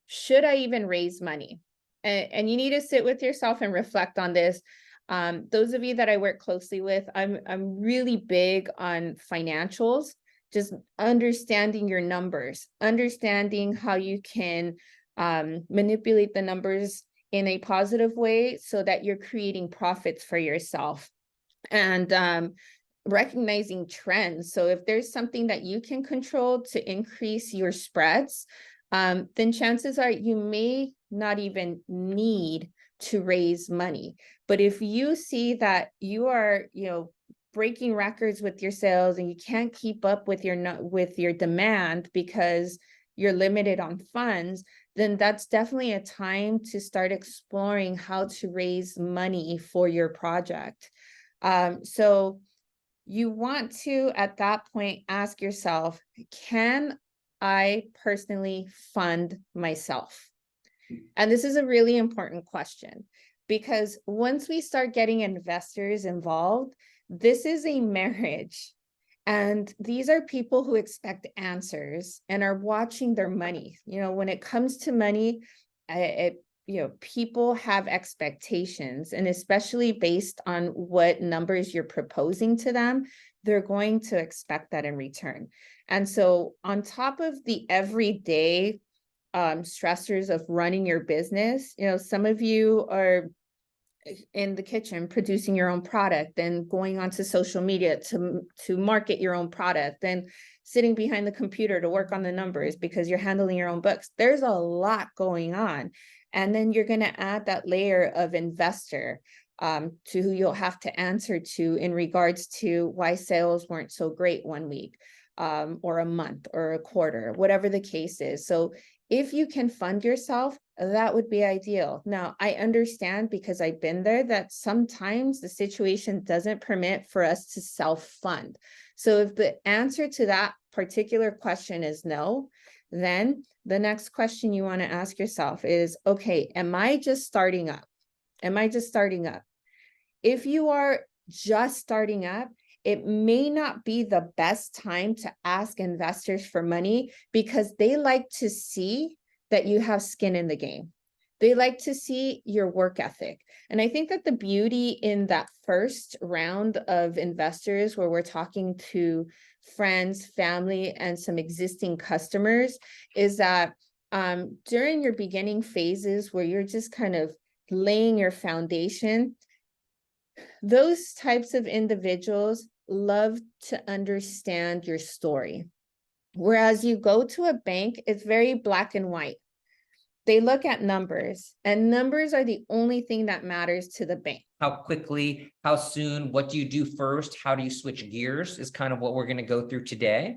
should I even raise money? And you need to sit with yourself and reflect on this. Those of you that I work closely with, I'm really big on financials, just understanding your numbers, understanding how you can manipulate the numbers in a positive way so that you're creating profits for yourself, and recognizing trends. So if there's something that you can control to increase your spreads, then chances are you may not even need to raise money. But if you see that you are, breaking records with your sales and you can't keep up with your demand because you're limited on funds, then that's definitely a time to start exploring how to raise money for your project. So you want to, at that point, ask yourself, can I personally fund myself? And this is a really important question, because once we start getting investors involved, this is a marriage. And these are people who expect answers and are watching their money. When it comes to money, people have expectations, and especially based on what numbers you're proposing to them, they're going to expect that in return. And so on top of the everyday stressors of running your business, some of you are in the kitchen producing your own product, and going onto social media to market your own product, and sitting behind the computer to work on the numbers because you're handling your own books. There's a lot going on. And then you're going to add that layer of investor to who you'll have to answer to in regards to why sales weren't so great one week, or a month or a quarter, whatever the case is. So if you can fund yourself, that would be ideal. Now, I understand, because I've been there, that sometimes the situation doesn't permit for us to self-fund. So if the answer to that particular question is no, then the next question you want to ask yourself is, okay, am I just starting up? Am I just starting up? If you are just starting up, it may not be the best time to ask investors for money, because they like to see that you have skin in the game. They like to see your work ethic. And I think that the beauty in that first round of investors, where we're talking to friends, family, and some existing customers, is that during your beginning phases, where you're just kind of laying your foundation, those types of individuals love to understand your story. Whereas you go to a bank, it's very black and white. They look at numbers, and numbers are the only thing that matters to the bank. How quickly, how soon, what do you do first? How do you switch gears is kind of what we're going to go through today.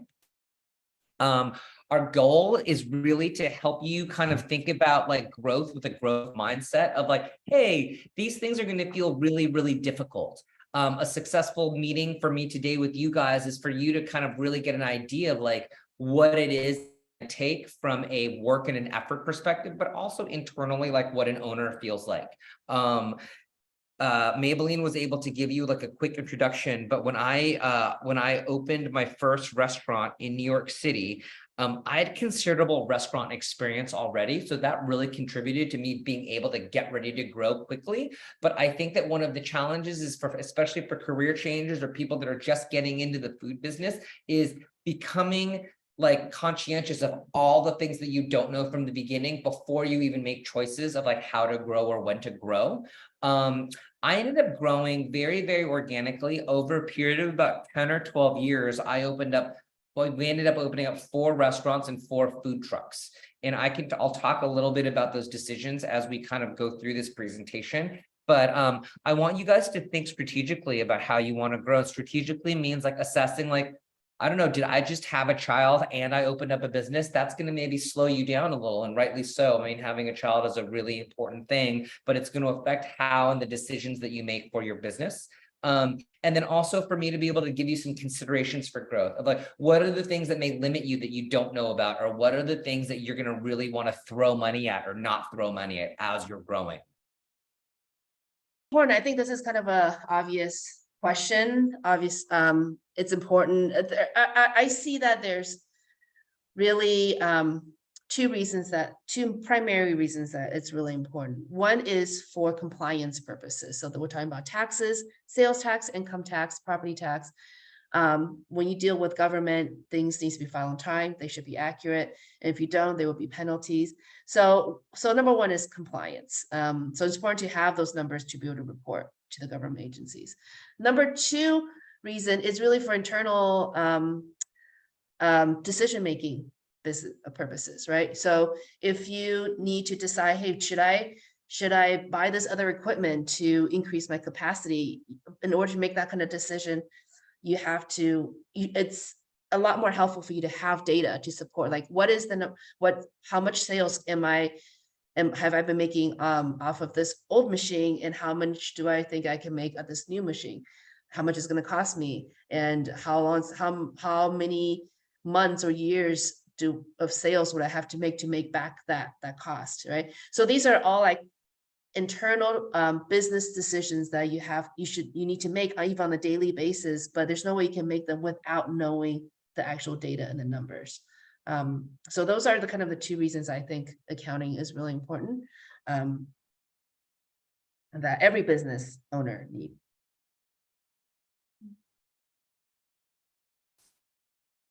Our goal is really to help you kind of think about like growth with a growth mindset of like, hey, these things are going to feel really, really difficult. A successful meeting for me today with you guys is for you to kind of really get an idea of like what it is to take from a work and an effort perspective, but also internally, like what an owner feels like. Maybelline was able to give you like a quick introduction, but when I opened my first restaurant in New York City, I had considerable restaurant experience already. So that really contributed to me being able to get ready to grow quickly. But I think that one of the challenges is especially for career changers or people that are just getting into the food business, is becoming like conscientious of all the things that you don't know from the beginning before you even make choices of like how to grow or when to grow. I ended up growing very, very organically over a period of about 10 or 12 years. We ended up opening up 4 restaurants and 4 food trucks. And I'll talk a little bit about those decisions as we kind of go through this presentation. But I want you guys to think strategically about how you want to grow. Strategically means like assessing like, I don't know, did I just have a child and I opened up a business? That's going to maybe slow you down a little, and rightly so. I mean, having a child is a really important thing, but it's going to affect how and the decisions that you make for your business. And then also for me to be able to give you some considerations for growth of like, what are the things that may limit you that you don't know about, or what are the things that you're going to really want to throw money at or not throw money at as you're growing? I think this is kind of a obvious question. It's important. I see that there's really two primary reasons that it's really important. One is for compliance purposes. So that we're talking about taxes, sales tax, income tax, property tax. When you deal with government, things need to be filed on time. They should be accurate. And if you don't, there will be penalties. So number one is compliance. So it's important to have those numbers to be able to report to the government agencies. Number two reason is really for internal decision-making business purposes, right? So if you need to decide, hey, should I buy this other equipment to increase my capacity? In order to make that kind of decision, you have to, it's a lot more helpful for you to have data to support, like how much sales have I been making off of this old machine, and how much do I think I can make at this new machine? How much is going to cost me, and how many months or years of sales would I have to make back that cost, right? So these are all like internal business decisions that you need to make even on a daily basis, but there's no way you can make them without knowing the actual data and the numbers. So those are the kind of the two reasons I think accounting is really important, that every business owner needs.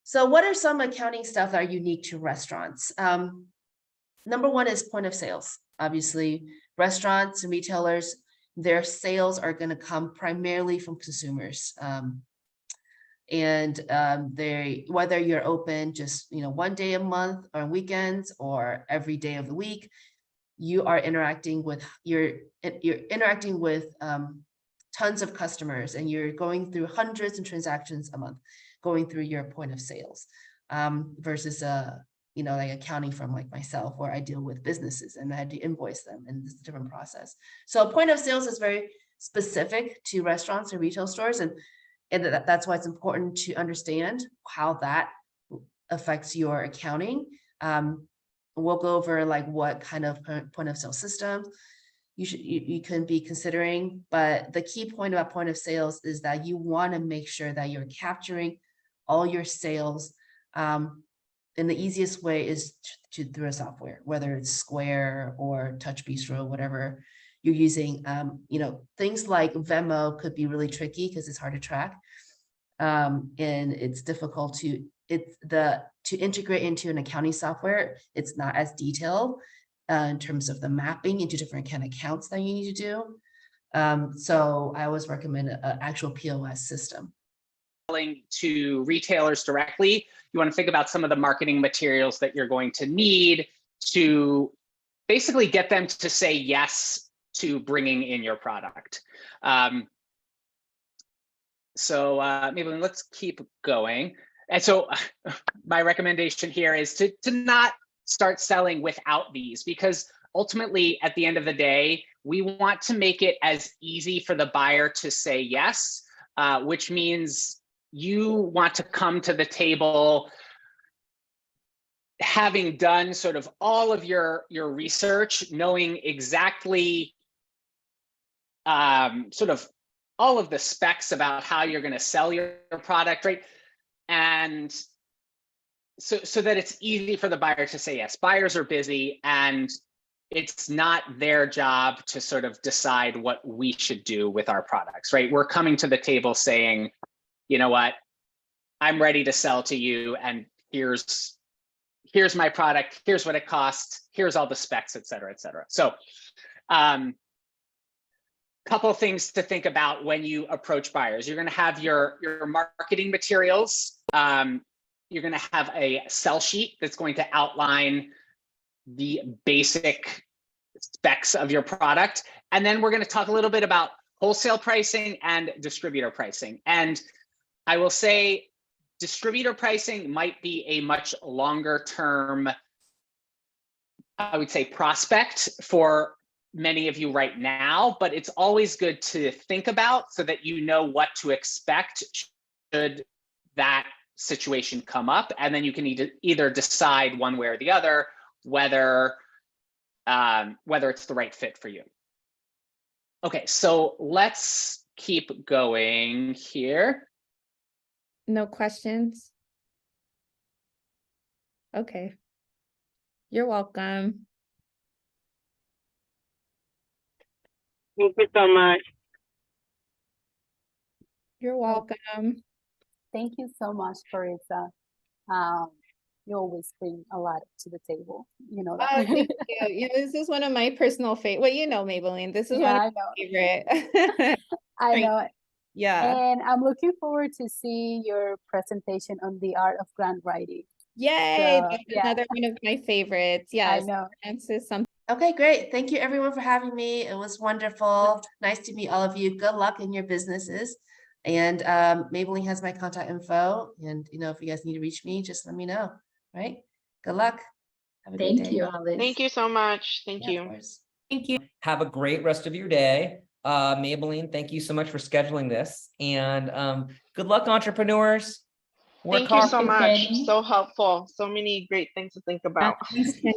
So what are some accounting stuff that are unique to restaurants? Number one is point of sales. Obviously, restaurants and retailers, their sales are going to come primarily from consumers. Whether you're open just one day a month or weekends or every day of the week, you are interacting with tons of customers, and you're going through hundreds of transactions a month going through your point of sales, versus like accounting from like myself, where I deal with businesses and I had to invoice them, and it's a different process. So point of sales is very specific to restaurants or retail stores, and that's why it's important to understand how that affects your accounting. We'll go over like what kind of point of sale system you can be considering, but the key point about point of sales is that you want to make sure that you're capturing all your sales. And the easiest way is through a software, whether it's Square or Touch Bistro, whatever you're using. Things like Venmo could be really tricky because it's hard to track, and it's difficult to integrate into an accounting software. It's not as detailed in terms of the mapping into different kind of accounts that you need to do. So I always recommend an actual POS system. To retailers directly, you want to think about some of the marketing materials that you're going to need to basically get them to say yes to bringing in your product. Maybe let's keep going. And so my recommendation here is to not start selling without these, because ultimately at the end of the day, we want to make it as easy for the buyer to say yes, which means you want to come to the table having done sort of all of your research, knowing exactly sort of all of the specs about how you're going to sell your product, right? And so that it's easy for the buyer to say yes. Buyers are busy, and it's not their job to sort of decide what we should do with our products, right? We're coming to the table saying, you know what, I'm ready to sell to you, and here's my product, here's what it costs, here's all the specs, et cetera, et cetera. So couple of things to think about when you approach buyers. You're going to have your marketing materials. You're going to have a sell sheet that's going to outline the basic specs of your product. And then we're going to talk a little bit about wholesale pricing and distributor pricing. And I will say distributor pricing might be a much longer term, I would say, prospect for many of you right now, but it's always good to think about so that you know what to expect should that situation come up. And then you can either decide one way or the other whether it's the right fit for you. Okay, so let's keep going here. No questions? Okay. You're welcome. Thank you so much. You're welcome. Thank you so much, Corissa. You always bring a lot to the table. You know that. Thank you. You know, this is one of my personal favorite. Well, you know, Maybelline, this is Yeah, one I of know. my favorite. I Thank- know it. Yeah. And I'm looking forward to see your presentation on the art of grant writing. Yay. So, That's yeah. another one of my favorites. Yes. I know. This is something. Okay, great. Thank you everyone for having me. It was wonderful. Nice to meet all of you. Good luck in your businesses. And Maybelline has my contact info. And you know, if you guys need to reach me, just let me know. Right? Good luck. Have a good Thank day. you, Alice. Thank you so much. Thank Yeah, you. of course. Have a great rest of your day. Maybelline, thank you so much for scheduling this, and good luck, entrepreneurs. Work Thank you hard. so Thank you, much. Kenny. So helpful. So many great things to think about. Thanks, Kenny.